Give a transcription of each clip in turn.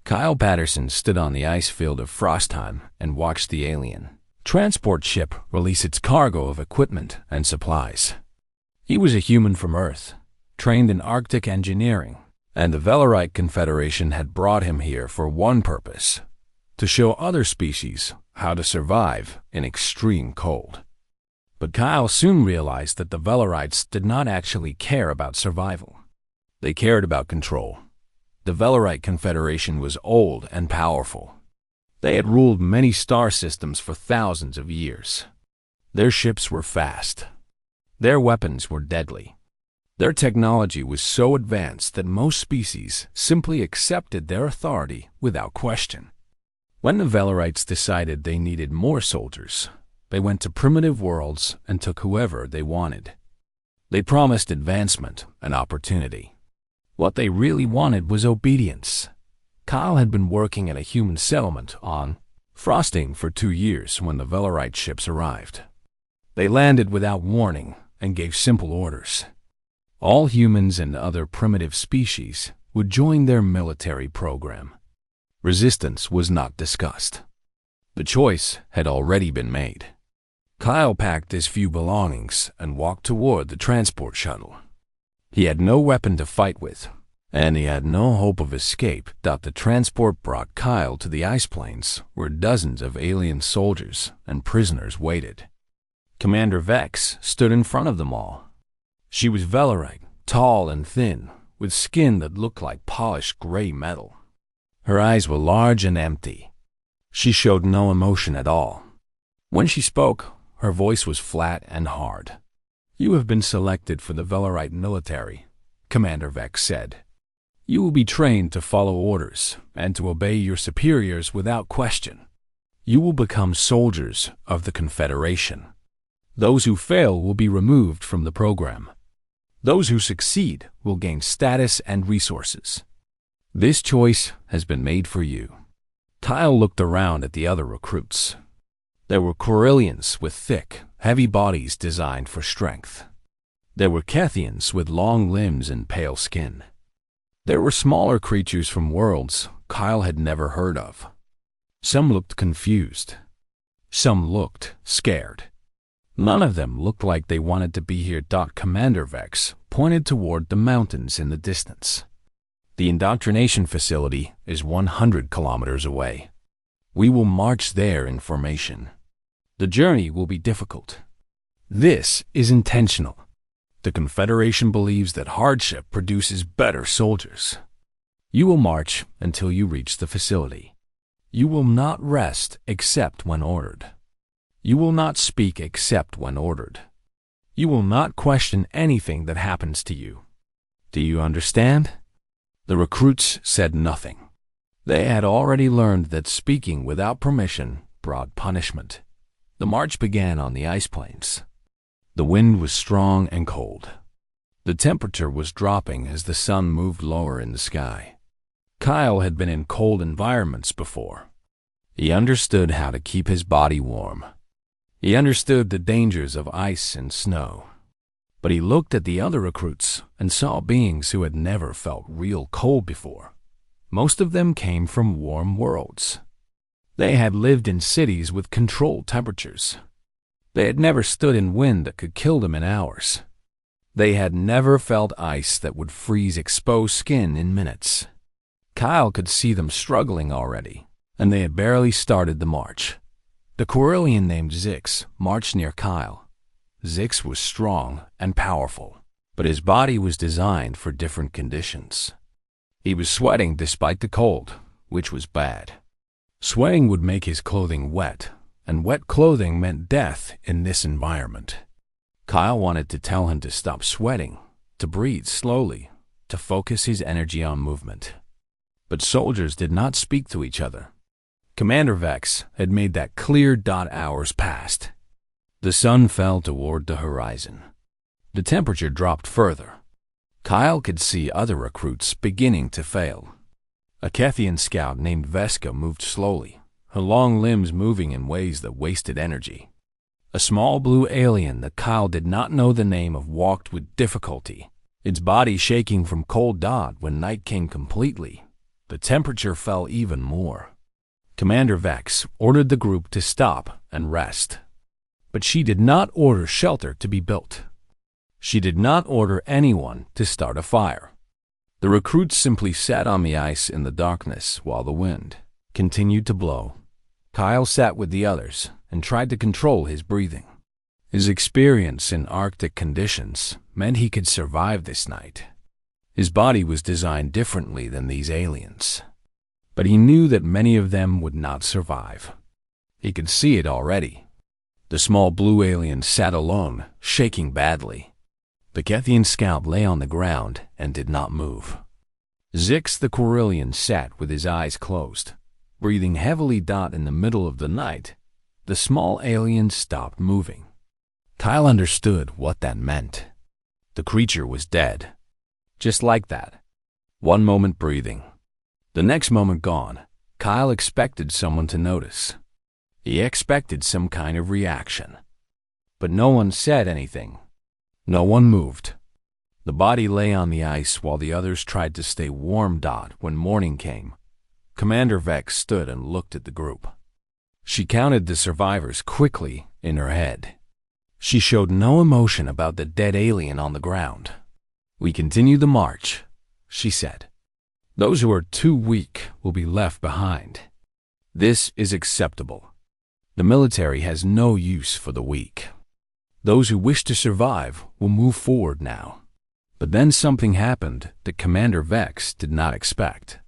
Kyle Patterson stood on the ice field of Frostheim and watched the alien transport ship release its cargo of equipment and supplies. He was a human from Earth, trained in Arctic engineering, and the Velorite Confederation had brought him here for one purpose: to show other species how to survive in extreme cold. But Kyle soon realized that the Velorites did not actually care about survival. They cared about control. The Velorite Confederation was old and powerful. They had ruled many star systems for thousands of years. Their ships were fast. Their weapons were deadly. Their technology was so advanced that most species simply accepted their authority without question. When the Velorites decided they needed more soldiers, they went to primitive worlds and took whoever they wanted. They promised advancement and opportunity. What they really wanted was obedience. Kyle had been working at a human settlement on Frostheim for 2 years when the Velorite ships arrived. They landed without warning and gave simple orders. All humans and other primitive species would join their military program. Resistance was not discussed. The choice had already been made. Kyle packed his few belongings and walked toward the transport shuttle. He had no weapon to fight with, and he had no hope of escape. The transport brought Kyle to the ice plains where dozens of alien soldiers and prisoners waited. Commander Vex stood in front of them all. She was Velorite, tall and thin, with skin that looked like polished gray metal. Her eyes were large and empty. She showed no emotion at all. When she spoke, her voice was flat and hard. "You have been selected for the Velorite military," Commander Vex said. "You will be trained to follow orders and to obey your superiors without question. You will become soldiers of the Confederation. Those who fail will be removed from the program. Those who succeed will gain status and resources. This choice has been made for you." Kyle looked around at the other recruits. There were Corellians with thick, heavy bodies designed for strength. There were Kethians with long limbs and pale skin. There were smaller creatures from worlds Kyle had never heard of. Some looked confused. Some looked scared. None of them looked like they wanted to be here. Commander Vex pointed toward the mountains in the distance. "The indoctrination facility is 100 kilometers away. We will march there in formation. The journey will be difficult. This is intentional. The Confederation believes that hardship produces better soldiers. You will march until you reach the facility. You will not rest except when ordered. You will not speak except when ordered. You will not question anything that happens to you. Do you understand?" The recruits said nothing. They had already learned that speaking without permission brought punishment. The march began on the ice plains. The wind was strong and cold. The temperature was dropping as the sun moved lower in the sky. Kyle had been in cold environments before. He understood how to keep his body warm. He understood the dangers of ice and snow. But he looked at the other recruits and saw beings who had never felt real cold before. Most of them came from warm worlds. They had lived in cities with controlled temperatures. They had never stood in wind that could kill them in hours. They had never felt ice that would freeze exposed skin in minutes. Kyle could see them struggling already, and they had barely started the march. The Corellian named Zix marched near Kyle. Zix was strong and powerful, but his body was designed for different conditions. He was sweating despite the cold, which was bad. Sweating would make his clothing wet, and wet clothing meant death in this environment. Kyle wanted to tell him to stop sweating, to breathe slowly, to focus his energy on movement. But soldiers did not speak to each other. Commander Vex had made that clear. Hours passed. The sun fell toward the horizon. The temperature dropped further. Kyle could see other recruits beginning to fail. A Kethian scout named Veska moved slowly, her long limbs moving in ways that wasted energy. A small blue alien that Kyle did not know the name of walked with difficulty, its body shaking from cold. When night came completely, the temperature fell even more. Commander Vex ordered the group to stop and rest. But she did not order shelter to be built. She did not order anyone to start a fire. The recruits simply sat on the ice in the darkness while the wind continued to blow. Kyle sat with the others and tried to control his breathing. His experience in Arctic conditions meant he could survive this night. His body was designed differently than these aliens, but he knew that many of them would not survive. He could see it already. The small blue alien sat alone, shaking badly. The Kethian scout lay on the ground and did not move. Zix the Corellian sat with his eyes closed, breathing heavily. In the middle of the night, the small alien stopped moving. Kyle understood what that meant. The creature was dead. Just like that. One moment breathing, the next moment gone. Kyle expected someone to notice. He expected some kind of reaction. But no one said anything. No one moved. The body lay on the ice while the others tried to stay warm. When morning came, Commander Vex stood and looked at the group. She counted the survivors quickly in her head. She showed no emotion about the dead alien on the ground. "We continue the march," she said. "Those who are too weak will be left behind. This is acceptable. The military has no use for the weak. Those who wish to survive will move forward now." But then something happened that Commander Vex did not expect.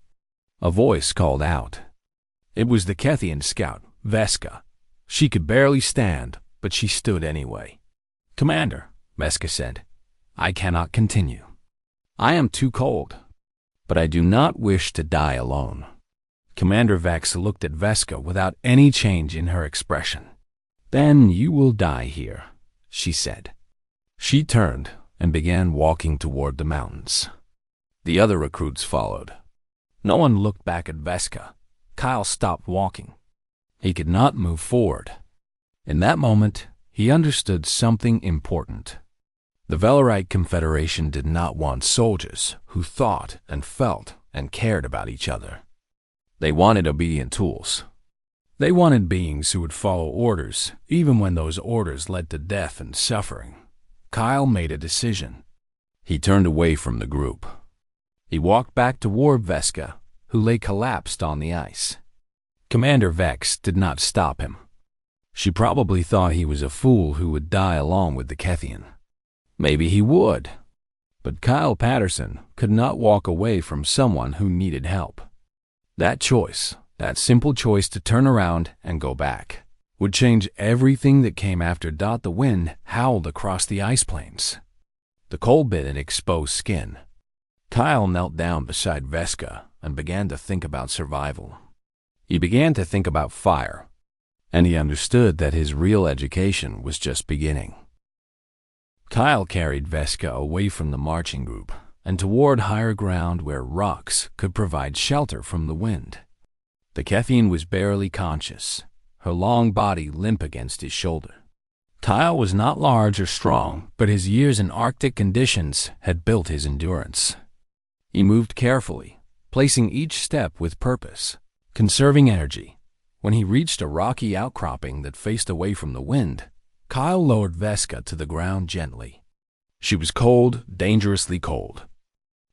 A voice called out. It was the Kethian scout, Veska. She could barely stand, but she stood anyway. "Commander," Veska said, "I cannot continue. I am too cold, but I do not wish to die alone." Commander Vex looked at Veska without any change in her expression. "Then you will die here," she said. She turned and began walking toward the mountains. The other recruits followed. No one looked back at Veska. Kyle stopped walking. He could not move forward. In that moment, he understood something important. The Velarite Confederation did not want soldiers who thought and felt and cared about each other. They wanted obedient tools. They wanted beings who would follow orders, even when those orders led to death and suffering. Kyle made a decision. He turned away from the group. He walked back toward Veska, who lay collapsed on the ice. Commander Vex did not stop him. She probably thought he was a fool who would die along with the Kethian. Maybe he would. But Kyle Patterson could not walk away from someone who needed help. That choice, that simple choice to turn around and go back, would change everything that came after. The wind howled across the ice plains. The cold bit at exposed skin. Kyle knelt down beside Veska and began to think about survival. He began to think about fire, and he understood that his real education was just beginning. Kyle carried Veska away from the marching group and toward higher ground where rocks could provide shelter from the wind. The Kethian was barely conscious, her long body limp against his shoulder. Kyle was not large or strong, but his years in Arctic conditions had built his endurance. He moved carefully, placing each step with purpose, conserving energy. When he reached a rocky outcropping that faced away from the wind, Kyle lowered Veska to the ground gently. She was cold, dangerously cold.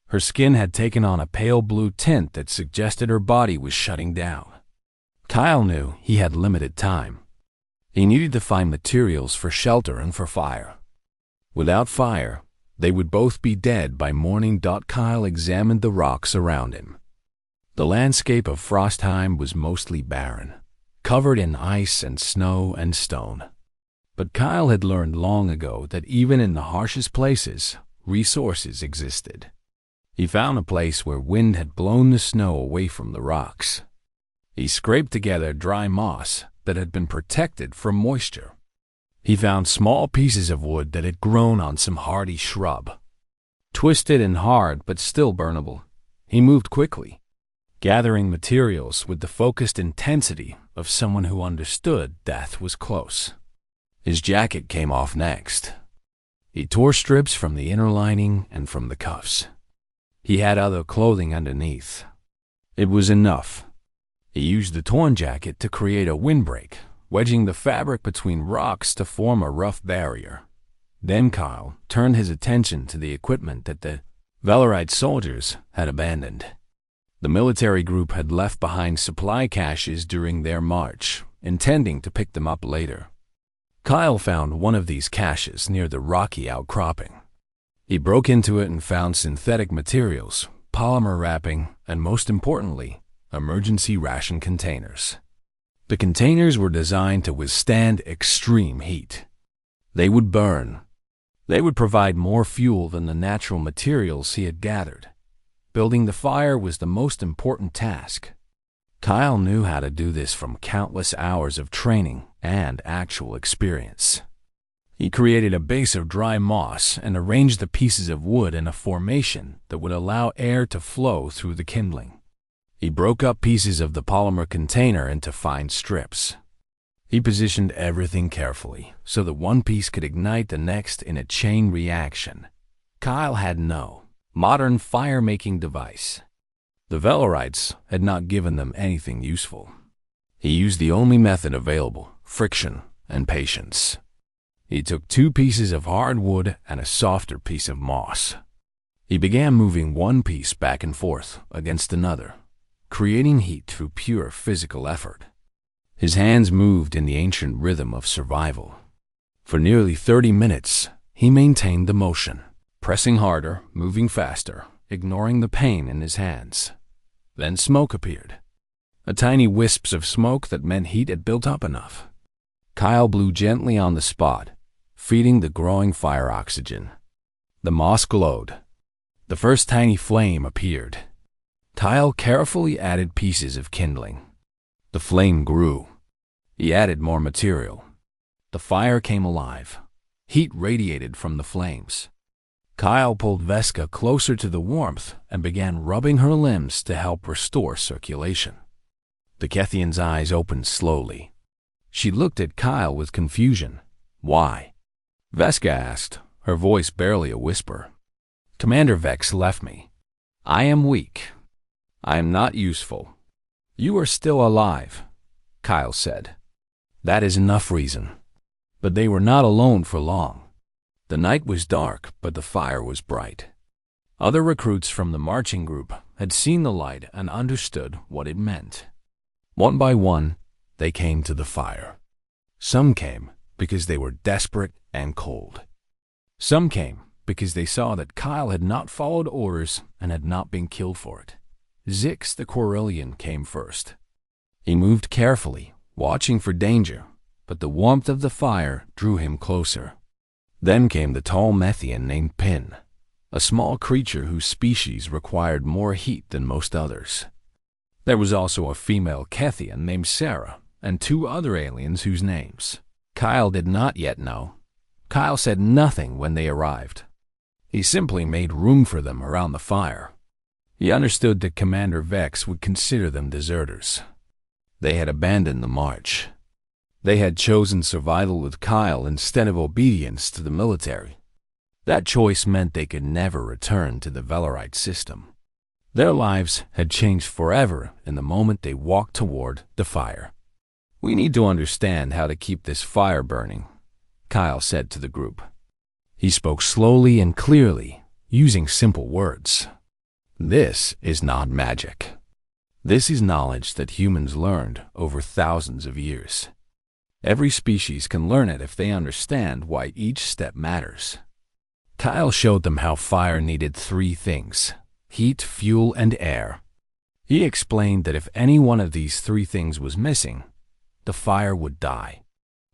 Her skin had taken on a pale blue tint that suggested her body was shutting down. Kyle knew he had limited time. He needed to find materials for shelter and for fire. Without fire, they would both be dead by morning. Kyle examined the rocks around him. The landscape of Frostheim was mostly barren, covered in ice and snow and stone. But Kyle had learned long ago that even in the harshest places, resources existed. He found a place where wind had blown the snow away from the rocks. He scraped together dry moss that had been protected from moisture. He found small pieces of wood that had grown on some hardy shrub. Twisted and hard but still burnable, he moved quickly, gathering materials with the focused intensity of someone who understood death was close. His jacket came off next. He tore strips from the inner lining and from the cuffs. He had other clothing underneath. It was enough. He used the torn jacket to create a windbreak, wedging the fabric between rocks to form a rough barrier. Then Kyle turned his attention to the equipment that the Valorite soldiers had abandoned. The military group had left behind supply caches during their march, intending to pick them up later. Kyle found one of these caches near the rocky outcropping. He broke into it and found synthetic materials, polymer wrapping, and most importantly, emergency ration containers. The containers were designed to withstand extreme heat. They would burn. They would provide more fuel than the natural materials he had gathered. Building the fire was the most important task. Kyle knew how to do this from countless hours of training and actual experience. He created a base of dry moss and arranged the pieces of wood in a formation that would allow air to flow through the kindling. He broke up pieces of the polymer container into fine strips. He positioned everything carefully so that one piece could ignite the next in a chain reaction. Kyle had no modern fire-making device. The Valorites had not given them anything useful. He used the only method available: friction and patience. He took 2 pieces of hardwood and a softer piece of moss. He began moving one piece back and forth against another, creating heat through pure physical effort. His hands moved in the ancient rhythm of survival. For nearly 30 minutes, he maintained the motion, pressing harder, moving faster, ignoring the pain in his hands. Then smoke appeared. Tiny wisps of smoke that meant heat had built up enough. Kyle blew gently on the spot, feeding the growing fire oxygen. The moss glowed. The first tiny flame appeared. Kyle carefully added pieces of kindling. The flame grew. He added more material. The fire came alive. Heat radiated from the flames. Kyle pulled Veska closer to the warmth and began rubbing her limbs to help restore circulation. The Kethian's eyes opened slowly. She looked at Kyle with confusion. "Why?" Veska asked, her voice barely a whisper. "Commander Vex left me. I am weak. I am not useful." "You are still alive," Kyle said. "That is enough reason." But they were not alone for long. The night was dark, but the fire was bright. Other recruits from the marching group had seen the light and understood what it meant. One by one, they came to the fire. Some came because they were desperate and cold. Some came because they saw that Kyle had not followed orders and had not been killed for it. Zix the Corellian came first. He moved carefully, watching for danger, but the warmth of the fire drew him closer. Then came the tall Methian named Pin, a small creature whose species required more heat than most others. There was also a female Kethian named Sarah, and 2 other aliens whose names Kyle did not yet know. Kyle said nothing when they arrived. He simply made room for them around the fire. He understood that Commander Vex would consider them deserters. They had abandoned the march. They had chosen survival with Kyle instead of obedience to the military. That choice meant they could never return to the Valorite system. Their lives had changed forever in the moment they walked toward the fire. "We need to understand how to keep this fire burning," Kyle said to the group. He spoke slowly and clearly, using simple words. "This is not magic. This is knowledge that humans learned over thousands of years. Every species can learn it if they understand why each step matters." Kyle showed them how fire needed 3 things: heat, fuel, and air. He explained that if any one of these 3 things was missing, the fire would die.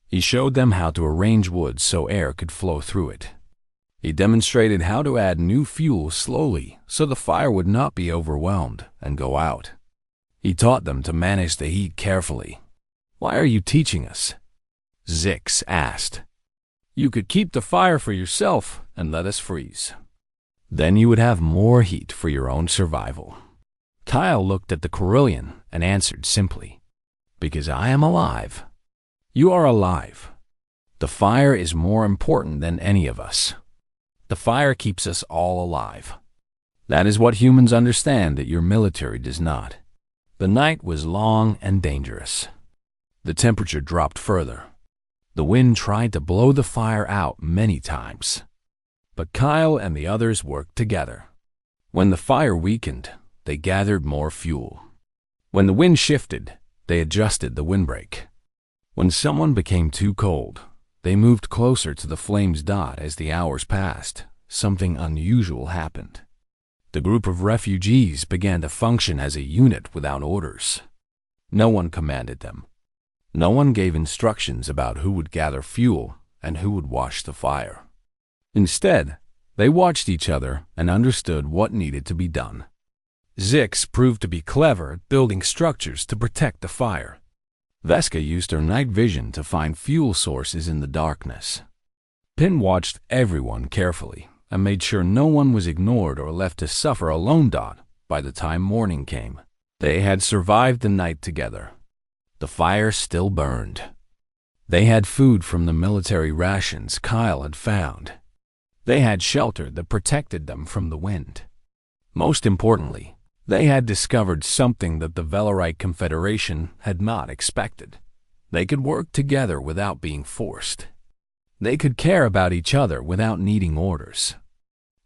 He showed them how to arrange wood so air could flow through it. He demonstrated how to add new fuel slowly so the fire would not be overwhelmed and go out. He taught them to manage the heat carefully. "Why are you teaching us?" Zix asked. "You could keep the fire for yourself and let us freeze. Then you would have more heat for your own survival." Kyle looked at the Corellian and answered simply, "Because I am alive. You are alive. The fire is more important than any of us. The fire keeps us all alive. That is what humans understand that your military does not. The night was long and dangerous. The temperature dropped further. The wind tried to blow the fire out many times. But Kyle and the others worked together. When the fire weakened, they gathered more fuel. When the wind shifted, they adjusted the windbreak. When someone became too cold, they moved closer to the flame's dot. As the hours passed, something unusual happened. The group of refugees began to function as a unit without orders. No one commanded them. No one gave instructions about who would gather fuel and who would watch the fire. Instead, they watched each other and understood what needed to be done. Zix proved to be clever at building structures to protect the fire. Veska used her night vision to find fuel sources in the darkness. Pin watched everyone carefully and made sure no one was ignored or left to suffer alone. By the time morning came, they had survived the night together. The fire still burned. They had food from the military rations Kyle had found. They had shelter that protected them from the wind. Most importantly, they had discovered something that the Velarite Confederation had not expected. They could work together without being forced. They could care about each other without needing orders.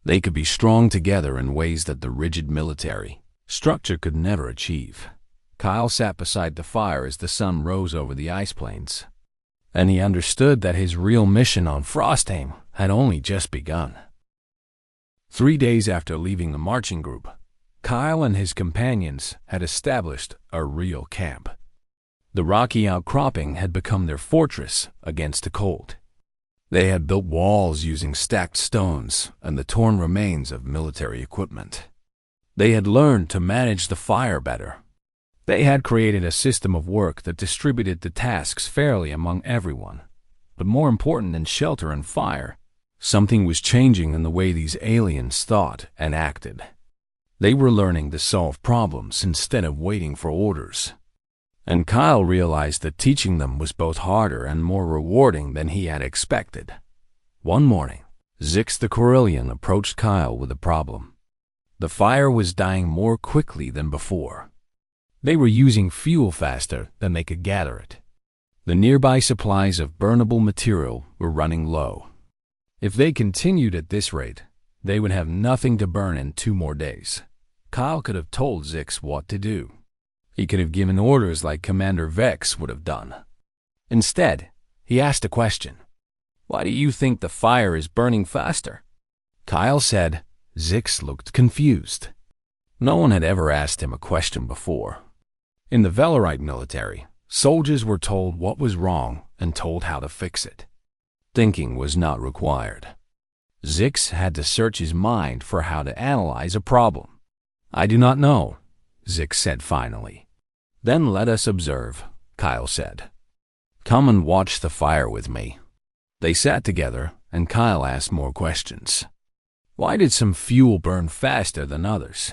They could be strong together in ways that the rigid military structure could never achieve. Kyle sat beside the fire as the sun rose over the ice plains, and he understood that his real mission on Frostheim had only just begun. 3 days after leaving the marching group, Kyle and his companions had established a real camp. The rocky outcropping had become their fortress against the cold. They had built walls using stacked stones and the torn remains of military equipment. They had learned to manage the fire better. They had created a system of work that distributed the tasks fairly among everyone. But more important than shelter and fire, something was changing in the way these aliens thought and acted. They were learning to solve problems instead of waiting for orders. And Kyle realized that teaching them was both harder and more rewarding than he had expected. One morning, Zix the Corellian approached Kyle with a problem. The fire was dying more quickly than before. They were using fuel faster than they could gather it. The nearby supplies of burnable material were running low. If they continued at this rate, they would have nothing to burn in 2 more days. Kyle could have told Zix what to do. He could have given orders like Commander Vex would have done. Instead, he asked a question. "Why do you think the fire is burning faster?" Kyle said. Zix looked confused. No one had ever asked him a question before. In the Velarite military, soldiers were told what was wrong and told how to fix it. Thinking was not required. Zix had to search his mind for how to analyze a problem. "I do not know," Zix said finally. "Then let us observe," Kyle said. "Come and watch the fire with me." They sat together, and Kyle asked more questions. Why did some fuel burn faster than others?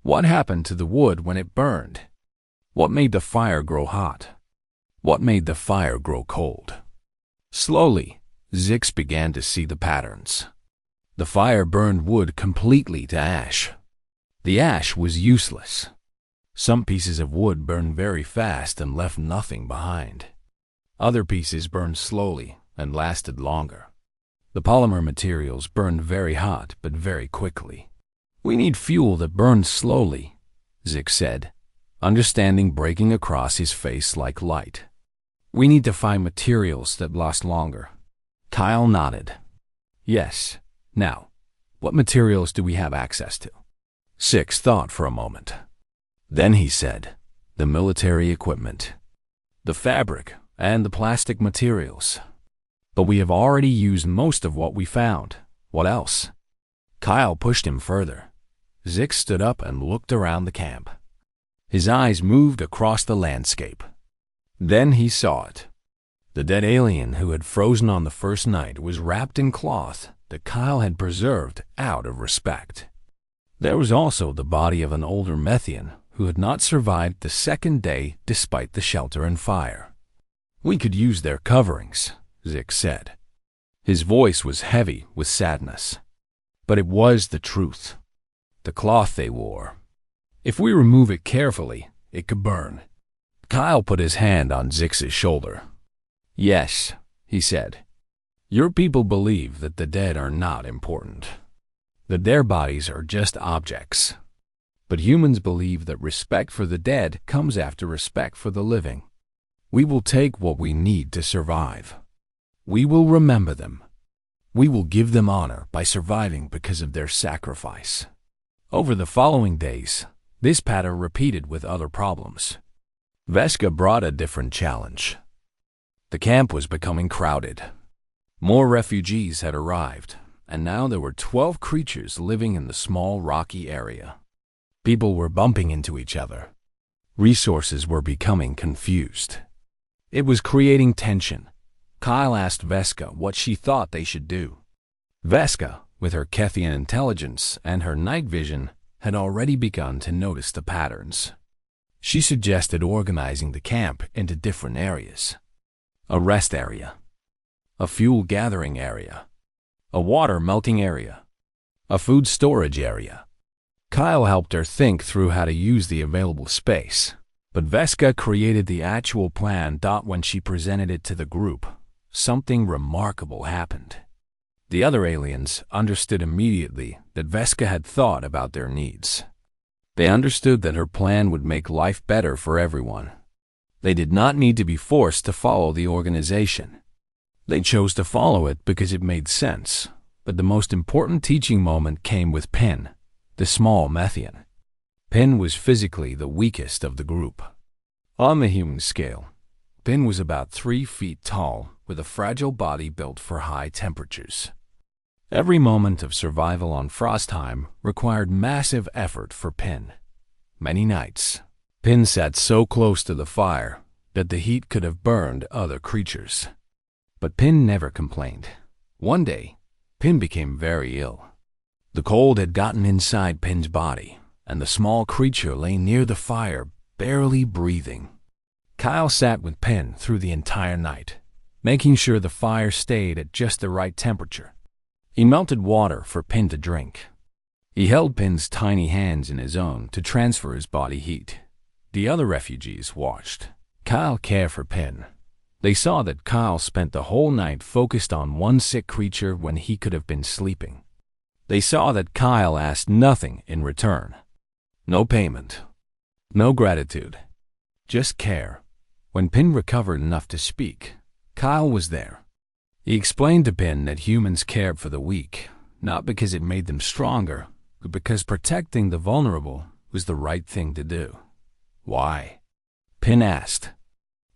What happened to the wood when it burned? What made the fire grow hot? What made the fire grow cold? Slowly, Zix began to see the patterns. The fire burned wood completely to ash. The ash was useless. Some pieces of wood burned very fast and left nothing behind. Other pieces burned slowly and lasted longer. The polymer materials burned very hot but very quickly. "We need fuel that burns slowly," Zix said, understanding breaking across his face like light. "We need to find materials that last longer." Kyle nodded. "Yes. Now, what materials do we have access to?" Zix thought for a moment. Then he said, "The military equipment, the fabric, and the plastic materials. But we have already used most of what we found. What else?" Kyle pushed him further. Zix stood up and looked around the camp. His eyes moved across the landscape. Then he saw it. The dead alien who had frozen on the first night was wrapped in cloth that Kyle had preserved out of respect. There was also the body of an older Methian who had not survived the second day despite the shelter and fire. "We could use their coverings," Zix said. His voice was heavy with sadness. But it was the truth. The cloth they wore. If we remove it carefully, it could burn. Kyle put his hand on Zix's shoulder. "Yes," he said. "Your people believe that the dead are not important, that their bodies are just objects. But humans believe that respect for the dead comes after respect for the living. We will take what we need to survive. We will remember them. We will give them honor by surviving because of their sacrifice." Over the following days, this pattern repeated with other problems. Vesca brought a different challenge. The camp was becoming crowded. More refugees had arrived, and now there were 12 creatures living in the small rocky area. People were bumping into each other. Resources were becoming confused. It was creating tension. Kyle asked Vesca what she thought they should do. Vesca, with her Kethian intelligence and her night vision, had already begun to notice the patterns. She suggested organizing the camp into different areas. A rest area, a fuel gathering area, a water melting area, a food storage area. Kyle helped her think through how to use the available space, but Vesca created the actual plan. When she presented it to the group, something remarkable happened. The other aliens understood immediately that Vesca had thought about their needs. They understood that her plan would make life better for everyone. They did not need to be forced to follow the organization. They chose to follow it because it made sense. But the most important teaching moment came with Pin, the small Methian. Pin was physically the weakest of the group. On the human scale, Pin was about 3 feet tall, with a fragile body built for high temperatures. Every moment of survival on Frostheim required massive effort for Pin. Many nights, Pin sat so close to the fire that the heat could have burned other creatures. But Pin never complained. One day, Pin became very ill. The cold had gotten inside Pin's body, and the small creature lay near the fire, barely breathing. Kyle sat with Pin through the entire night, making sure the fire stayed at just the right temperature. He melted water for Pin to drink. He held Pin's tiny hands in his own to transfer his body heat. The other refugees watched Kyle care for Pin. They saw that Kyle spent the whole night focused on one sick creature when he could have been sleeping. They saw that Kyle asked nothing in return. No payment. No gratitude. Just care. When Pin recovered enough to speak, Kyle was there. He explained to Pin that humans cared for the weak, not because it made them stronger, but because protecting the vulnerable was the right thing to do. Why? Pin asked.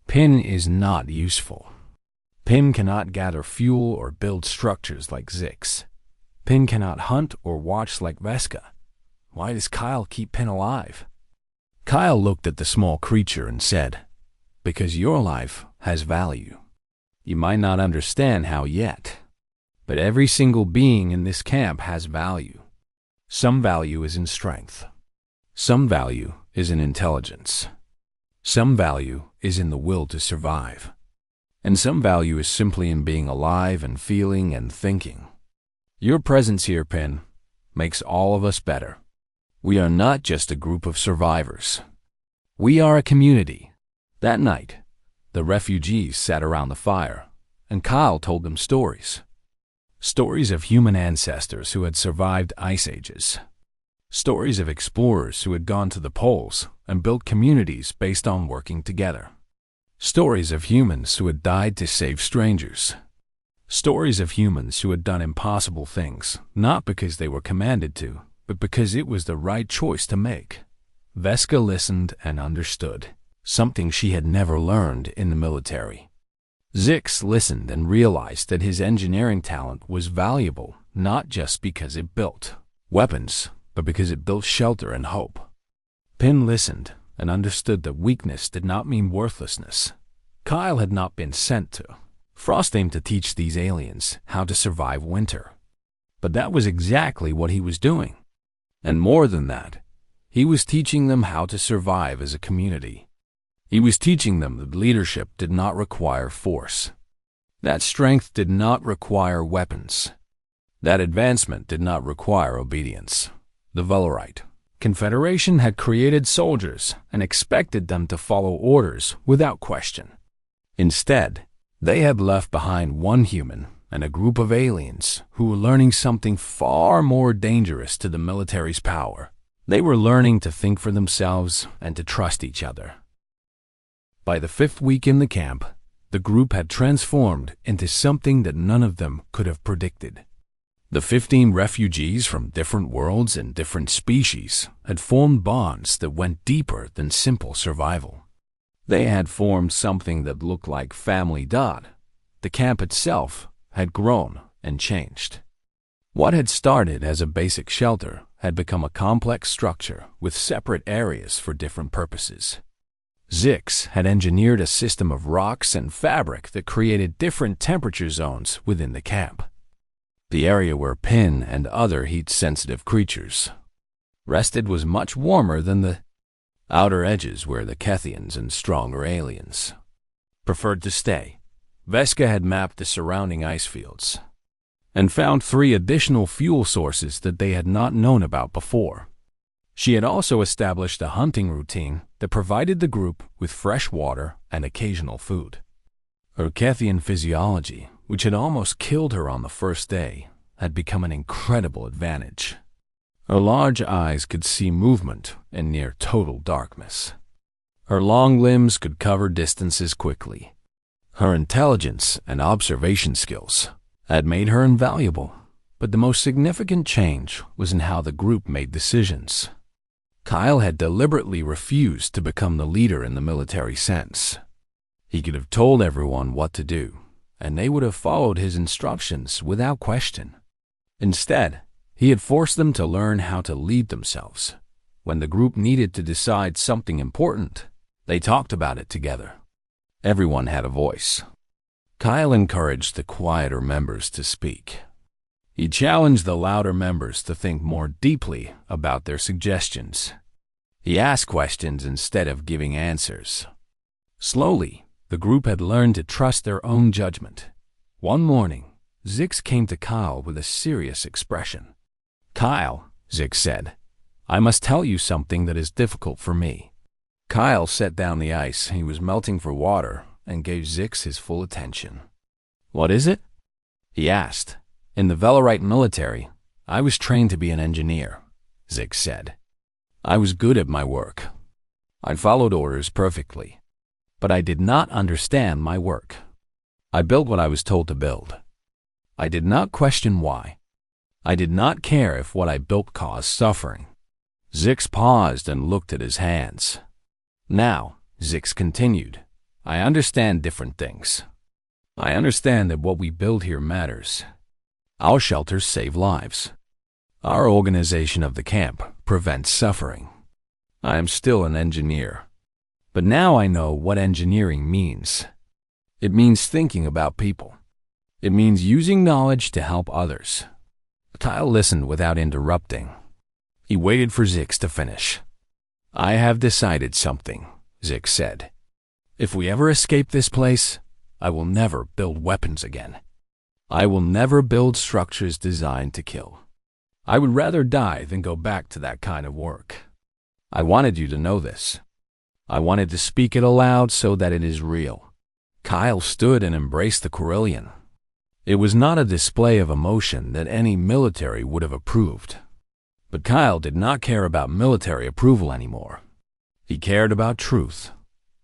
Pin is not useful. Pin cannot gather fuel or build structures like Zix. Pin cannot hunt or watch like Vesca. Why does Kyle keep Pin alive? Kyle looked at the small creature and said, "Because your life has value. You might not understand how yet, but every single being in this camp has value. Some value is in strength. Some value is in intelligence. Some value is in the will to survive. And some value is simply in being alive and feeling and thinking. Your presence here, Pin, makes all of us better. We are not just a group of survivors. We are a community." That night, the refugees sat around the fire, and Kyle told them stories. Stories of human ancestors who had survived ice ages. Stories of explorers who had gone to the poles and built communities based on working together. Stories of humans who had died to save strangers. Stories of humans who had done impossible things, not because they were commanded to, but because it was the right choice to make. Vesca listened and understood, something she had never learned in the military. Zix listened and realized that his engineering talent was valuable not just because it built weapons, but because it built shelter and hope. Pin listened and understood that weakness did not mean worthlessness. Kyle had not been sent to Frostheim to teach these aliens how to survive winter. But that was exactly what he was doing. And more than that, he was teaching them how to survive as a community. He was teaching them that leadership did not require force. That strength did not require weapons. That advancement did not require obedience. The Velorite, Confederation had created soldiers and expected them to follow orders without question. Instead, they had left behind one human and a group of aliens who were learning something far more dangerous to the military's power. They were learning to think for themselves and to trust each other. By the 5th week in the camp, the group had transformed into something that none of them could have predicted. The 15 refugees from different worlds and different species had formed bonds that went deeper than simple survival. They had formed something that looked like family. The camp itself had grown and changed. What had started as a basic shelter had become a complex structure with separate areas for different purposes. Zix had engineered a system of rocks and fabric that created different temperature zones within the camp. The area where Pin and other heat-sensitive creatures rested was much warmer than the outer edges where the Kethians and stronger aliens preferred to stay. Veska had mapped the surrounding ice fields and found 3 additional fuel sources that they had not known about before. She had also established a hunting routine that provided the group with fresh water and occasional food. Her Kethian physiology, which had almost killed her on the first day, had become an incredible advantage. Her large eyes could see movement in near total darkness. Her long limbs could cover distances quickly. Her intelligence and observation skills had made her invaluable, but the most significant change was in how the group made decisions. Kyle had deliberately refused to become the leader in the military sense. He could have told everyone what to do, and they would have followed his instructions without question. Instead, he had forced them to learn how to lead themselves. When the group needed to decide something important, they talked about it together. Everyone had a voice. Kyle encouraged the quieter members to speak. He challenged the louder members to think more deeply about their suggestions. He asked questions instead of giving answers. Slowly, the group had learned to trust their own judgment. One morning, Zix came to Kyle with a serious expression. "Kyle," Zix said, "I must tell you something that is difficult for me." Kyle set down the ice he was melting for water and gave Zix his full attention. "What is it?" he asked. "In the Velarite military, I was trained to be an engineer," Zix said. "I was good at my work. I followed orders perfectly, but I did not understand my work. I built what I was told to build. I did not question why. I did not care if what I built caused suffering." Zix paused and looked at his hands. "Now," Zix continued, "I understand different things. I understand that what we build here matters. Our shelters save lives. Our organization of the camp prevents suffering. I am still an engineer. But now I know what engineering means. It means thinking about people. It means using knowledge to help others." Kyle listened without interrupting. He waited for Zix to finish. "I have decided something," Zix said. "If we ever escape this place, I will never build weapons again. I will never build structures designed to kill. I would rather die than go back to that kind of work. I wanted you to know this. I wanted to speak it aloud so that it is real." Kyle stood and embraced the Corellian. It was not a display of emotion that any military would have approved. But Kyle did not care about military approval anymore. He cared about truth.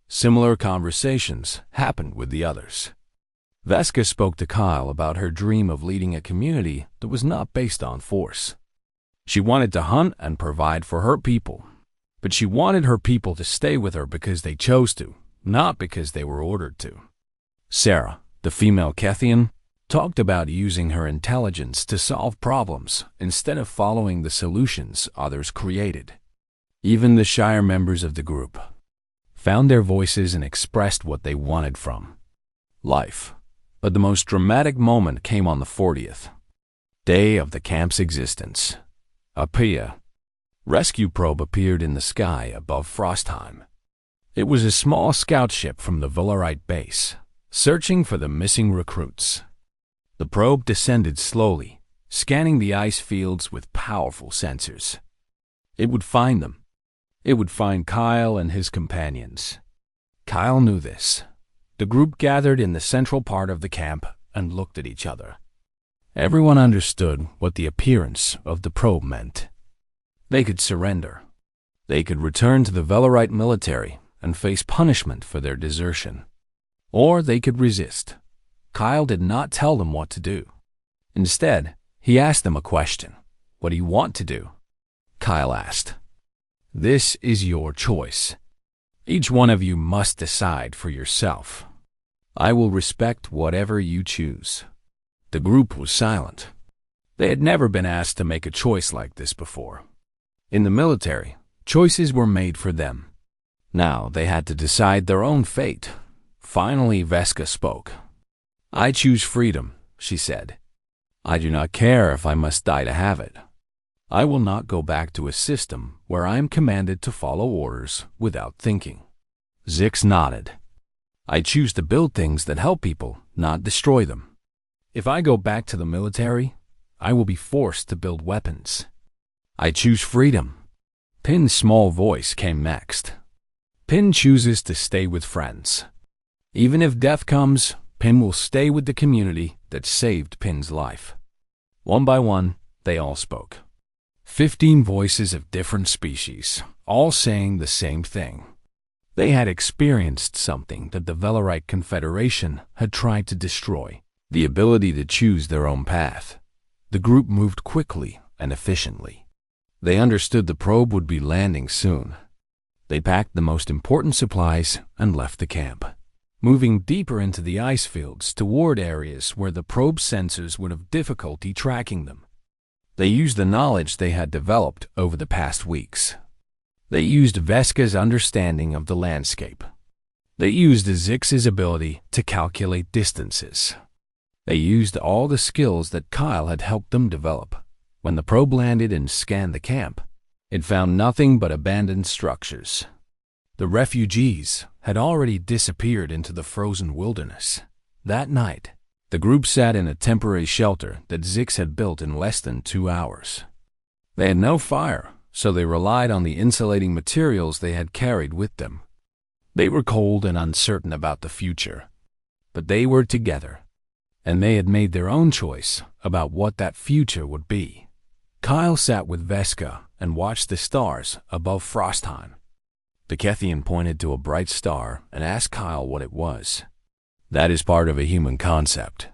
Similar conversations happened with the others. Veska spoke to Kyle about her dream of leading a community that was not based on force. She wanted to hunt and provide for her people, but she wanted her people to stay with her because they chose to, not because they were ordered to. Sarah, the female Kethian, talked about using her intelligence to solve problems instead of following the solutions others created. Even the shyer members of the group found their voices and expressed what they wanted from life. But the most dramatic moment came on the 40th day of the camp's existence. A Pia rescue probe appeared in the sky above Frostheim. It was a small scout ship from the Velarite base, searching for the missing recruits. The probe descended slowly, scanning the ice fields with powerful sensors. It would find them. It would find Kyle and his companions. Kyle knew this. The group gathered in the central part of the camp and looked at each other. Everyone understood what the appearance of the probe meant. They could surrender. They could return to the Velarite military and face punishment for their desertion. Or they could resist. Kyle did not tell them what to do. Instead, he asked them a question. What do you want to do? Kyle asked. This is your choice. Each one of you must decide for yourself. I will respect whatever you choose. The group was silent. They had never been asked to make a choice like this before. In the military, choices were made for them. Now they had to decide their own fate. Finally, Veska spoke. I choose freedom, she said. I do not care if I must die to have it. I will not go back to a system where I am commanded to follow orders without thinking. Zix nodded. I choose to build things that help people, not destroy them. If I go back to the military, I will be forced to build weapons. I choose freedom. Pin's small voice came next. Pin chooses to stay with friends. Even if death comes, Pin will stay with the community that saved Pin's life. One by one, they all spoke. 15 voices of different species, all saying the same thing. They had experienced something that the Velarite Confederation had tried to destroy, the ability to choose their own path. The group moved quickly and efficiently. They understood the probe would be landing soon. They packed the most important supplies and left the camp, moving deeper into the ice fields toward areas where the probe sensors would have difficulty tracking them. They used the knowledge they had developed over the past weeks. They used Veska's understanding of the landscape. They used Zix's ability to calculate distances. They used all the skills that Kyle had helped them develop. When the probe landed and scanned the camp, it found nothing but abandoned structures. The refugees had already disappeared into the frozen wilderness. That night, the group sat in a temporary shelter that Zix had built in less than 2 hours. They had no fire, so they relied on the insulating materials they had carried with them. They were cold and uncertain about the future, but they were together, and they had made their own choice about what that future would be. Kyle sat with Veska and watched the stars above Frostheim. The Kethian pointed to a bright star and asked Kyle what it was. That is part of a human concept,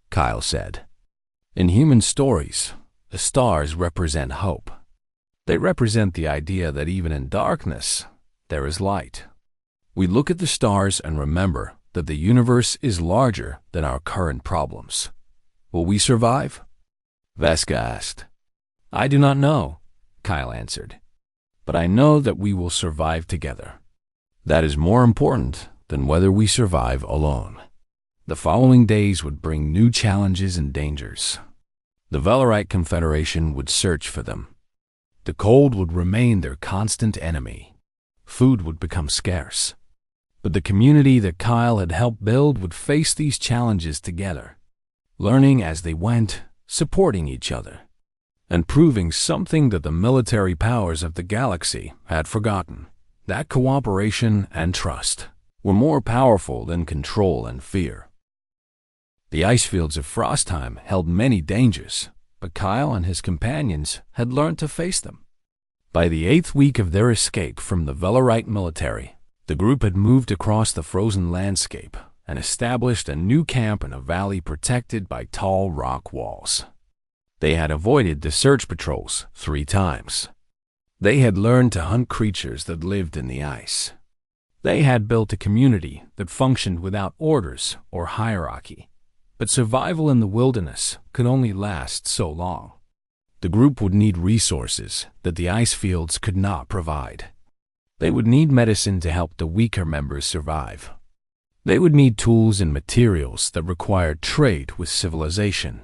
Kyle said. In human stories, the stars represent hope. They represent the idea that even in darkness, there is light. We look at the stars and remember that the universe is larger than our current problems. Will we survive? Veska asked. I do not know, Kyle answered. But I know that we will survive together. That is more important than whether we survive alone. The following days would bring new challenges and dangers. The Velarite Confederation would search for them. The cold would remain their constant enemy. Food would become scarce. But the community that Kyle had helped build would face these challenges together, learning as they went, supporting each other, and proving something that the military powers of the galaxy had forgotten, that cooperation and trust were more powerful than control and fear. The ice fields of Frostheim held many dangers, but Kyle and his companions had learned to face them. By the 8th week of their escape from the Velarite military, the group had moved across the frozen landscape and established a new camp in a valley protected by tall rock walls. They had avoided the search patrols 3 times. They had learned to hunt creatures that lived in the ice. They had built a community that functioned without orders or hierarchy. But survival in the wilderness could only last so long. The group would need resources that the ice fields could not provide. They would need medicine to help the weaker members survive. They would need tools and materials that required trade with civilization.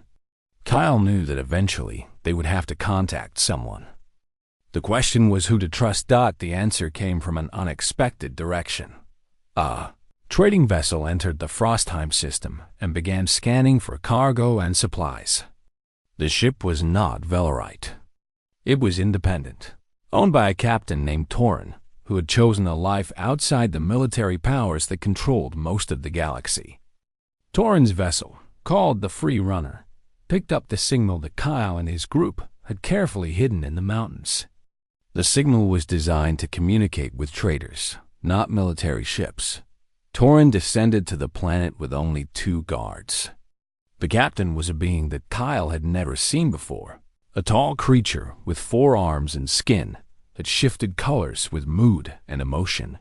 Kyle knew that eventually they would have to contact someone. The question was who to trust. The answer came from an unexpected direction. A trading vessel entered the Frostheim system and began scanning for cargo and supplies. The ship was not Velarite. It was independent. owned by a captain named Torin, who had chosen a life outside the military powers that controlled most of the galaxy. Torin's vessel, called the Free Runner, picked up the signal that Kyle and his group had carefully hidden in the mountains. The signal was designed to communicate with traders, not military ships. Torin descended to the planet with only 2 guards. The captain was a being that Kyle had never seen before, a tall creature with 4 arms and skin that shifted colors with mood and emotion.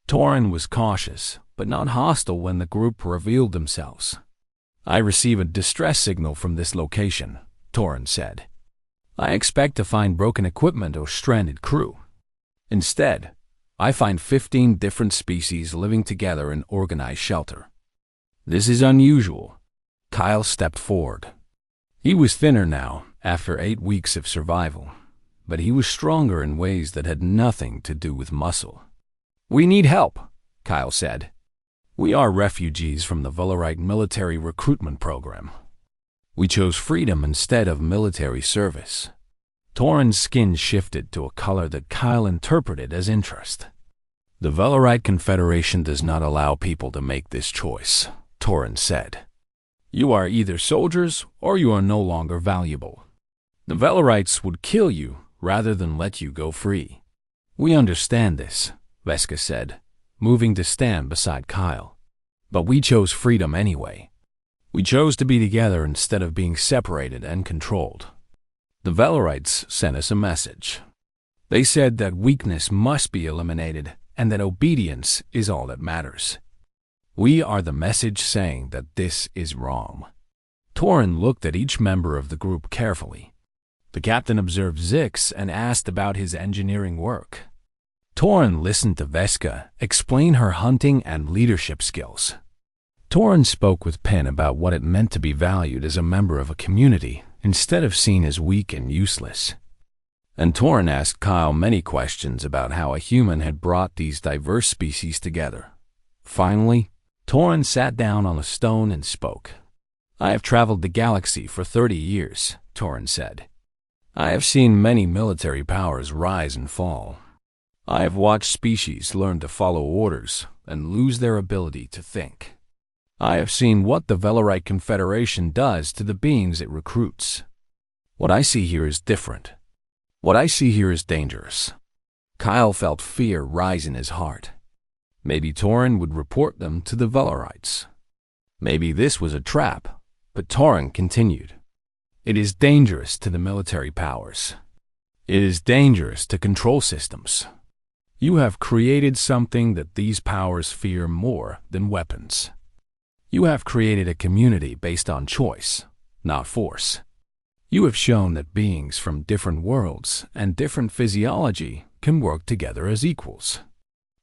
Torin was cautious, but not hostile when the group revealed themselves. "I receive a distress signal from this location," Torin said. "I expect to find broken equipment or stranded crew. Instead, I find 15 different species living together in organized shelter. This is unusual." Kyle stepped forward. He was thinner now after 8 weeks of survival, but he was stronger in ways that had nothing to do with muscle. "We need help," Kyle said. "We are refugees from the Valerite military recruitment program. We chose freedom instead of military service." Torin's skin shifted to a color that Kyle interpreted as interest. "The Valerite Confederation does not allow people to make this choice," Torin said. "You are either soldiers or you are no longer valuable. The Valerites would kill you rather than let you go free." "We understand this," Veska said, moving to stand beside Kyle. "But we chose freedom anyway. We chose to be together instead of being separated and controlled. The Valerites sent us a message. They said that weakness must be eliminated and that obedience is all that matters. We are the message saying that this is wrong." Torin looked at each member of the group carefully. The captain observed Zix and asked about his engineering work. Torin listened to Veska explain her hunting and leadership skills. Torin spoke with Penn about what it meant to be valued as a member of a community instead of seen as weak and useless. And Torin asked Kyle many questions about how a human had brought these diverse species together. Finally, Torin sat down on a stone and spoke. "I have traveled the galaxy for 30 years, Torin said. "I have seen many military powers rise and fall. I have watched species learn to follow orders and lose their ability to think. I have seen what the Valerite Confederation does to the beings it recruits. What I see here is different. What I see here is dangerous." Kyle felt fear rise in his heart. Maybe Torin would report them to the Valerites. Maybe this was a trap, but Torin continued. "It is dangerous to the military powers. It is dangerous to control systems. You have created something that these powers fear more than weapons. You have created a community based on choice, not force. You have shown that beings from different worlds and different physiology can work together as equals.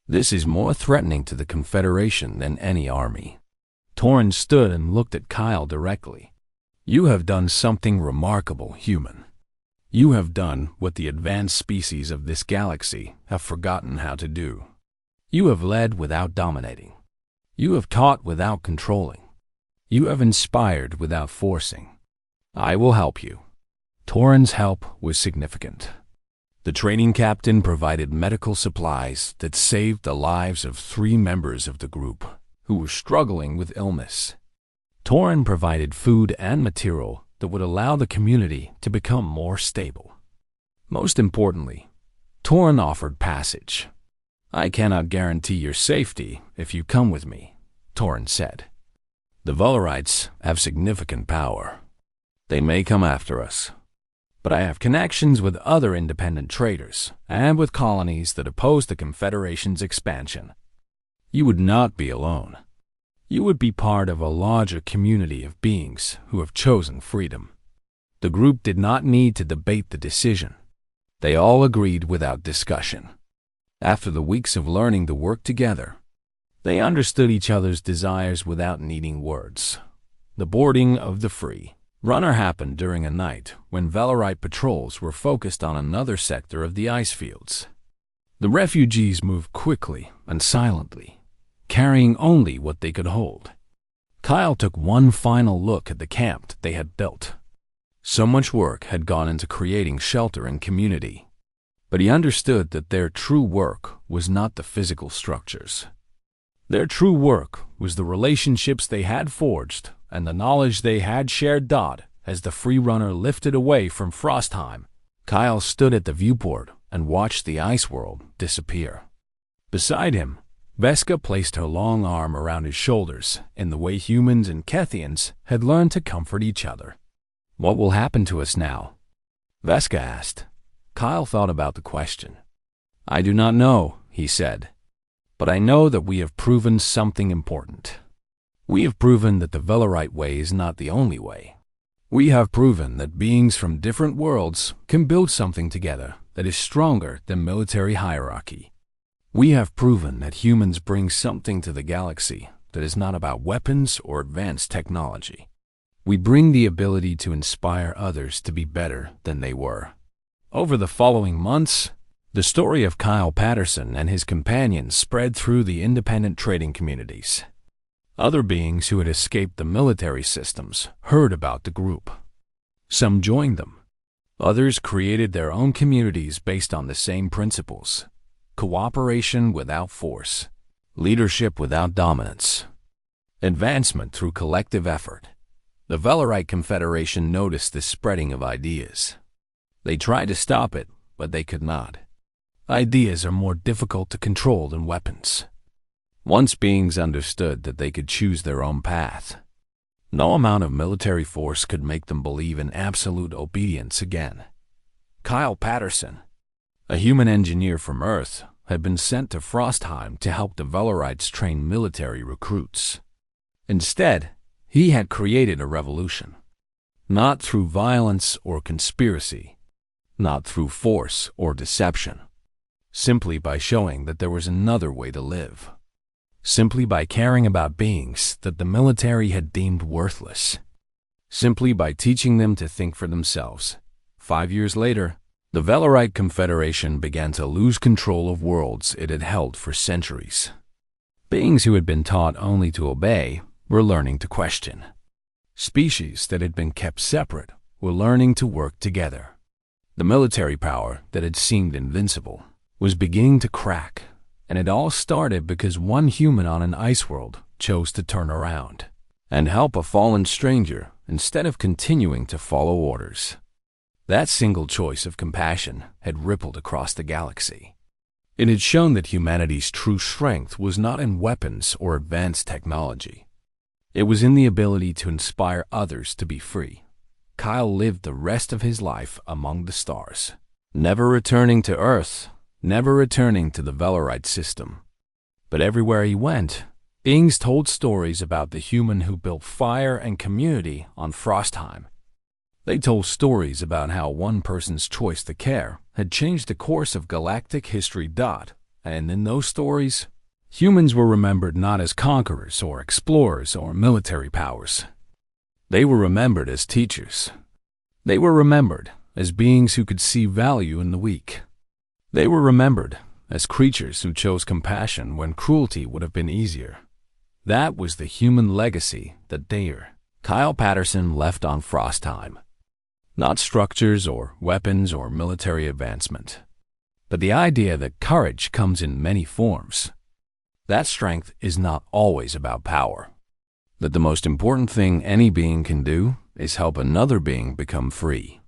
This is more threatening to the Confederation than any army." Torin stood and looked at Kyle directly. "You have done something remarkable, human. You have done what the advanced species of this galaxy have forgotten how to do. You have led without dominating. You have taught without controlling. You have inspired without forcing. I will help you." Torin's help was significant. The training captain provided medical supplies that saved the lives of 3 members of the group who were struggling with illness. Torin provided food and material that would allow the community to become more stable. Most importantly, Torin offered passage. "I cannot guarantee your safety if you come with me," Torin said. "The Valerites have significant power. They may come after us. But I have connections with other independent traders and with colonies that oppose the Confederation's expansion. You would not be alone. You would be part of a larger community of beings who have chosen freedom." The group did not need to debate the decision. They all agreed without discussion. After the weeks of learning to work together, they understood each other's desires without needing words. The boarding of the Free Runner happened during a night when Valerite patrols were focused on another sector of the ice fields. The refugees moved quickly and silently, carrying only what they could hold. Kyle took one final look at the camp they had built. So much work had gone into creating shelter and community. But he understood that their true work was not the physical structures. Their true work was the relationships they had forged and the knowledge they had shared. As the free runner lifted away from Frostheim, Kyle stood at the viewport and watched the ice world disappear. Beside him, Veska placed her long arm around his shoulders in the way humans and Kethians had learned to comfort each other. "What will happen to us now?" Veska asked. Kyle thought about the question. "I do not know," he said, "but I know that we have proven something important. We have proven that the Velarite way is not the only way. We have proven that beings from different worlds can build something together that is stronger than military hierarchy. We have proven that humans bring something to the galaxy that is not about weapons or advanced technology. We bring the ability to inspire others to be better than they were." Over the following months, the story of Kyle Patterson and his companions spread through the independent trading communities. Other beings who had escaped the military systems heard about the group. Some joined them. Others created their own communities based on the same principles: cooperation without force, leadership without dominance, advancement through collective effort. The Velarite Confederation noticed this spreading of ideas. They tried to stop it, but they could not. Ideas are more difficult to control than weapons. Once beings understood that they could choose their own path, no amount of military force could make them believe in absolute obedience again. Kyle Patterson, a human engineer from Earth, had been sent to Frostheim to help the Velarites train military recruits. Instead, he had created a revolution. Not through violence or conspiracy, not through force or deception, simply by showing that there was another way to live. Simply by caring about beings that the military had deemed worthless. Simply by teaching them to think for themselves. 5 years later, the Velarite Confederation began to lose control of worlds it had held for centuries. Beings who had been taught only to obey were learning to question. Species that had been kept separate were learning to work together. The military power that had seemed invincible was beginning to crack, and it all started because one human on an ice world chose to turn around and help a fallen stranger instead of continuing to follow orders. That single choice of compassion had rippled across the galaxy. It had shown that humanity's true strength was not in weapons or advanced technology. It was in the ability to inspire others to be free. Kyle lived the rest of his life among the stars, never returning to Earth, never returning to the Velarite system. But everywhere he went, beings told stories about the human who built fire and community on Frostheim. They told stories about how one person's choice to care had changed the course of galactic history. And in those stories, humans were remembered not as conquerors or explorers or military powers. They were remembered as teachers. They were remembered as beings who could see value in the weak. They were remembered as creatures who chose compassion when cruelty would have been easier. That was the human legacy that Kyle Patterson left on Frostheim. Not structures or weapons or military advancement, but the idea that courage comes in many forms. That strength is not always about power. That the most important thing any being can do is help another being become free.